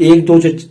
1-2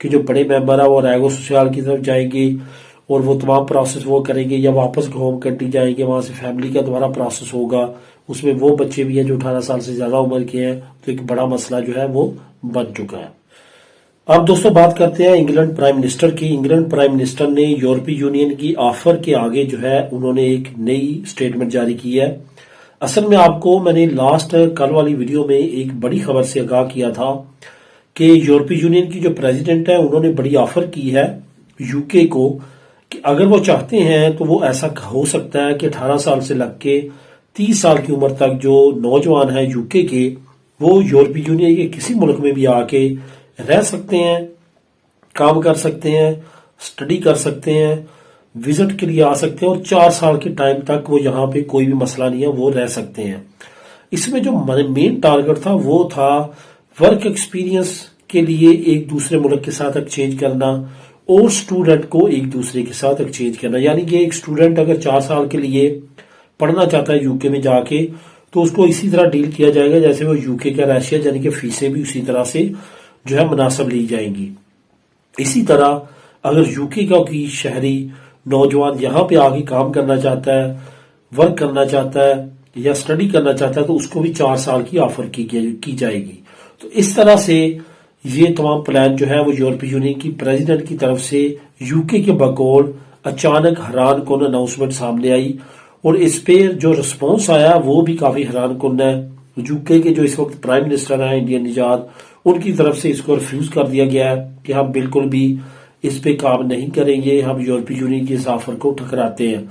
کہ جو بڑے ممبر ہیں وہ ریگو سوسیال کی طرف جائیں گے اور وہ تمام پروسیس وہ کریں گے، یا واپس ہوم کنٹری جائیں گے، وہاں سے فیملی کا دوبارہ پروسیس ہوگا، اس میں وہ بچے بھی ہیں جو 18 سال سے زیادہ عمر کے ہیں، تو ایک بڑا مسئلہ جو ہے وہ بن چکا ہے۔ اب دوستوں بات کرتے ہیں انگلینڈ پرائم منسٹر کی۔ انگلینڈ پرائم منسٹر نے یورپی یونین کی آفر کے آگے جو ہے انہوں نے ایک نئی سٹیٹمنٹ جاری کی ہے۔ اصل میں آپ کو میں نے لاسٹ کل والی ویڈیو میں ایک بڑی خبر سے آگاہ کیا تھا کہ یورپی یونین کی جو پریزیڈنٹ ہے انہوں نے بڑی آفر کی ہے یو کے کو کہ اگر وہ چاہتے ہیں تو وہ ایسا ہو سکتا ہے کہ 18 سال سے لگ کے 30 سال کی عمر تک جو نوجوان ہیں یو کے وہ یورپی یونین کے کسی ملک میں بھی آ کے رہ سکتے ہیں، کام کر سکتے ہیں، سٹڈی کر سکتے ہیں، وزٹ کے لیے آ سکتے ہیں، اور 4 سال کے ٹائم تک وہ یہاں پہ کوئی بھی مسئلہ نہیں ہے، وہ رہ سکتے ہیں۔ اس میں جو مین ٹارگٹ تھا وہ تھا ورک ایکسپیرینس کے لیے ایک دوسرے ملک کے ساتھ ایکسچینج کرنا اور سٹوڈنٹ کو ایک دوسرے کے ساتھ ایکسچینج کرنا، یعنی کہ ایک سٹوڈنٹ اگر 4 سال کے لیے پڑھنا چاہتا ہے یو کے میں جا کے تو اس کو اسی طرح ڈیل کیا جائے گا جیسے وہ یو کے کا رہائشی، یعنی کہ فیسیں بھی اسی طرح سے جو ہے مناسب لی جائیں گی۔ اسی طرح اگر یو کے کا کوئی شہری نوجوان یہاں پہ آگے کام کرنا چاہتا ہے، ورک کرنا چاہتا ہے یا سٹڈی کرنا چاہتا ہے تو اس کو بھی 4 سال کی آفر کی جائے گی۔ تو اس طرح سے یہ تمام پلان جو ہے وہ یورپی یونین کی پریزیڈنٹ کی طرف سے یو کے بقول اچانک حیران کن اناؤنسمنٹ سامنے آئی، اور اس پہ جو رسپانس آیا وہ بھی کافی حیران کن ہے۔ یو کے جو اس وقت پرائم منسٹر ہیں انڈین نژاد، ان کی طرف سے اس کو ریفیوز کر دیا گیا ہے کہ ہم بالکل بھی اس پہ کام نہیں کریں گے، ہم یورپی یونین کی اس آفر کو ٹھکراتے ہیں۔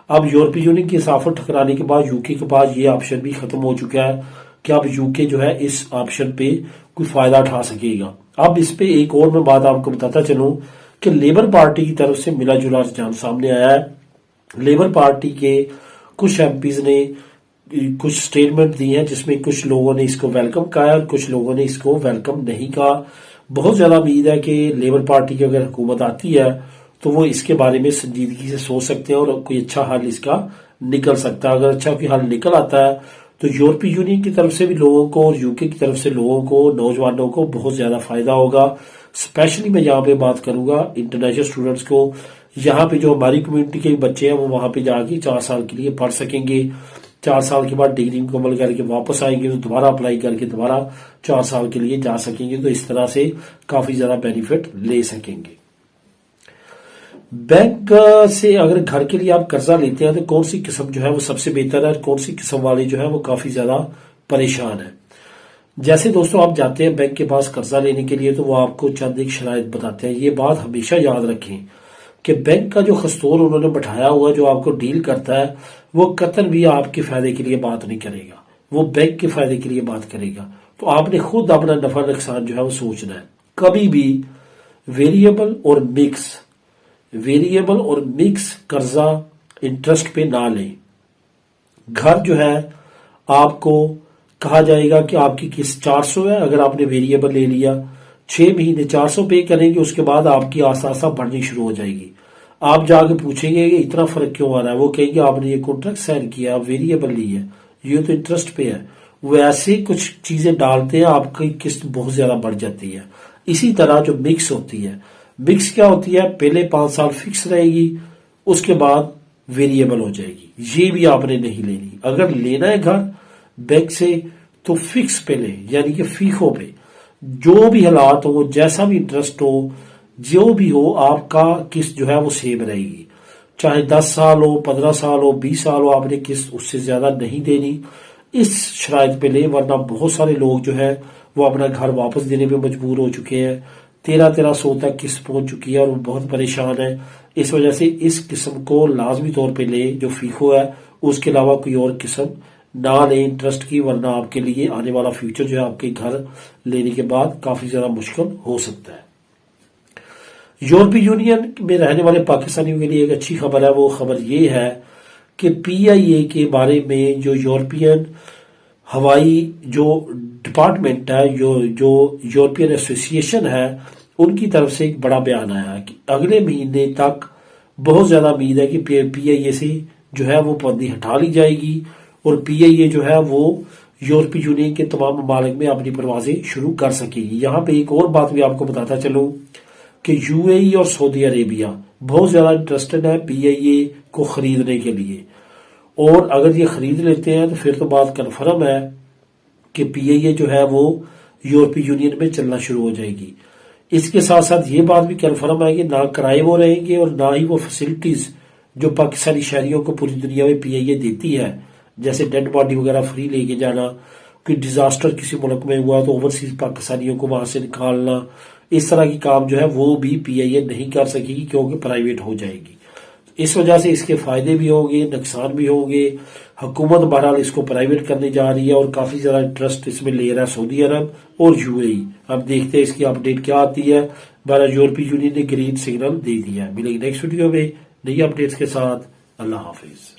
اب یورپی یونین کی اس آفر ٹھکرانے کے بعد یو کے پاس یہ آپشن بھی ختم ہو چکا ہے کہ اب یو کے جو ہے اس آپشن پہ کوئی فائدہ اٹھا سکے گا۔ اب اس پہ ایک اور میں بات آپ کو بتاتا چلوں کہ لیبر پارٹی کی طرف سے ملا جلا رجحان سامنے آیا ہے۔ لیبر پارٹی کے کچھ ایم پیز نے کچھ سٹیٹمنٹ دی ہیں جس میں کچھ لوگوں نے اس کو ویلکم کہا ہے اور کچھ لوگوں نے اس کو ویلکم نہیں کہا۔ بہت زیادہ امید ہے کہ لیبر پارٹی کی اگر حکومت آتی ہے تو وہ اس کے بارے میں سنجیدگی سے سوچ سکتے ہیں اور کوئی اچھا حل اس کا نکل سکتا ہے۔ اگر اچھا کوئی حل نکل آتا ہے تو یورپی یونین کی طرف سے بھی لوگوں کو اور یو کے کی طرف سے لوگوں کو، نوجوانوں کو بہت زیادہ فائدہ ہوگا۔ اسپیشلی میں یہاں پہ بات کروں گا انٹرنیشنل اسٹوڈنٹس کو، یہاں پہ جو ہماری کمیونٹی کے بچے ہیں وہ وہاں پہ جا کے 4 سال کے لیے پڑھ سکیں گے، 4 سال کے بعد ڈگری مکمل کر کے واپس آئیں گے تو دوبارہ اپلائی کر کے دوبارہ 4 سال کے لیے جا سکیں گے، تو اس طرح سے کافی زیادہ بینیفٹ لے سکیں گے۔ بینک سے اگر گھر کے لیے آپ قرضہ لیتے ہیں تو کون سی قسم جو ہے وہ سب سے بہتر ہے اور کون سی قسم والے جو ہے وہ کافی زیادہ پریشان ہے؟ جیسے دوستوں آپ جاتے ہیں بینک کے پاس قرضہ لینے کے لیے تو وہ آپ کو چند ایک شرائط بتاتے ہیں۔ یہ بات ہمیشہ یاد رکھیں کہ بینک کا جو خستور انہوں نے بٹھایا ہوا جو آپ کو ڈیل کرتا ہے وہ قطعاً بھی آپ کے فائدے کے لیے بات نہیں کرے گا، وہ بینک کے فائدے کے لیے بات کرے گا۔ تو آپ نے خود اپنا نفع نقصان جو ہے وہ سوچنا ہے۔ کبھی بھی ویریبل اور مکس قرضہ انٹرسٹ پہ نہ لیں۔ گھر جو ہے آپ کو کہا جائے گا کہ آپ کی قسط 400 ہے، اگر آپ نے ویریبل لے لیا 6 مہینے 400 پے کریں گے، اس کے بعد آپ کی آہستہ آہستہ بڑھنی شروع ہو جائے گی۔ آپ جا کے پوچھیں گے کہ اتنا فرق کیوں آ رہا ہے، وہ کہیں گے آپ نے یہ کانٹریکٹ سائن کیا، آپ ویریبل لی ہے، یہ تو انٹرسٹ پہ ہے۔ وہ ایسے کچھ چیزیں ڈالتے ہیں آپ کی قسط بہت زیادہ بڑھ جاتی ہے۔ اسی طرح جو مکس ہوتی ہے، مکس کیا ہوتی ہے؟ پہلے 5 سال فکس رہے گی، اس کے بعد ویریبل ہو جائے گی، یہ بھی آپ نے نہیں لینی۔ اگر لینا ہے گھر بینک سے تو فکس پہ لیں، یعنی کہ فیخوں پہ، جو بھی حالات ہو، جیسا بھی انٹرسٹ ہو، جو بھی ہو، آپ کا قسط جو ہے وہ سیم رہے گی، چاہے 10 سال ہو، 15 سال ہو، 20 سال ہو، آپ نے قسط اس سے زیادہ نہیں دینی۔ اس شرائط پہ لیں، ورنہ بہت سارے لوگ جو ہے وہ اپنا گھر واپس دینے پہ مجبور ہو چکے ہیں، 1300 تک قسط پہنچ چکی ہے اور وہ بہت پریشان ہے۔ اس وجہ سے اس قسم کو لازمی طور پہ لیں جو فیخو ہے، اس کے علاوہ کوئی اور قسم نہ لیں انٹرسٹ کی، ورنہ آپ کے لیے آنے والا فیوچر جو ہے آپ کے گھر لینے کے بعد کافی زیادہ مشکل ہو سکتا ہے۔ یورپی یونین میں رہنے والے پاکستانیوں کے لیے ایک اچھی خبر ہے، وہ خبر یہ ہے کہ PIA کے بارے میں جو یورپین ہوائی جو ڈپارٹمنٹ ہے، جو یورپین ایسوسی ایشن ہے، ان کی طرف سے ایک بڑا بیان آیا ہے کہ اگلے مہینے تک بہت زیادہ امید ہے کہ PIA سے جو ہے وہ پابندی ہٹا لی جائے گی اور PIA جو ہے وہ یورپی یونین کے تمام ممالک میں اپنی پروازیں شروع کر سکے گی۔ یہاں پہ ایک اور بات بھی آپ کو بتاتا چلوں کہ یو اے ای اور سعودی عربیہ بہت زیادہ انٹرسٹڈ ہے پی آئی اے کو خریدنے کے لیے، اور اگر یہ خرید لیتے ہیں تو پھر تو بات کنفرم ہے کہ پی آئی اے جو ہے وہ یورپی یونین میں چلنا شروع ہو جائے گی۔ اس کے ساتھ ساتھ یہ بات بھی کنفرم ہے کہ نہ کرائے وہ رہیں گے اور نہ ہی وہ فیسلٹیز جو پاکستانی شہریوں کو پوری دنیا میں پی آئی اے دیتی ہے، جیسے ڈیڈ باڈی وغیرہ فری لے کے جانا، کوئی ڈیزاسٹر کسی ملک میں ہوا تو اوورسیز پاکستانیوں کو وہاں سے نکالنا، اس طرح کی کام جو ہے وہ بھی پی آئی اے نہیں کر سکے گی کیونکہ پرائیویٹ ہو جائے گی۔ اس وجہ سے اس کے فائدے بھی ہوں گے، نقصان بھی ہوں گے۔ حکومت بہرحال اس کو پرائیویٹ کرنے جا رہی ہے اور کافی زیادہ انٹرسٹ اس میں لے رہا ہے سعودی عرب اور یو اے ای۔ اب دیکھتے ہیں اس کی اپڈیٹ کیا آتی ہے۔ بہرحال یورپی یونین نے گرین سگنل دے دیا ہے۔ ملیں گے نیکسٹ ویڈیو میں نئی اپڈیٹس کے ساتھ۔ اللہ حافظ۔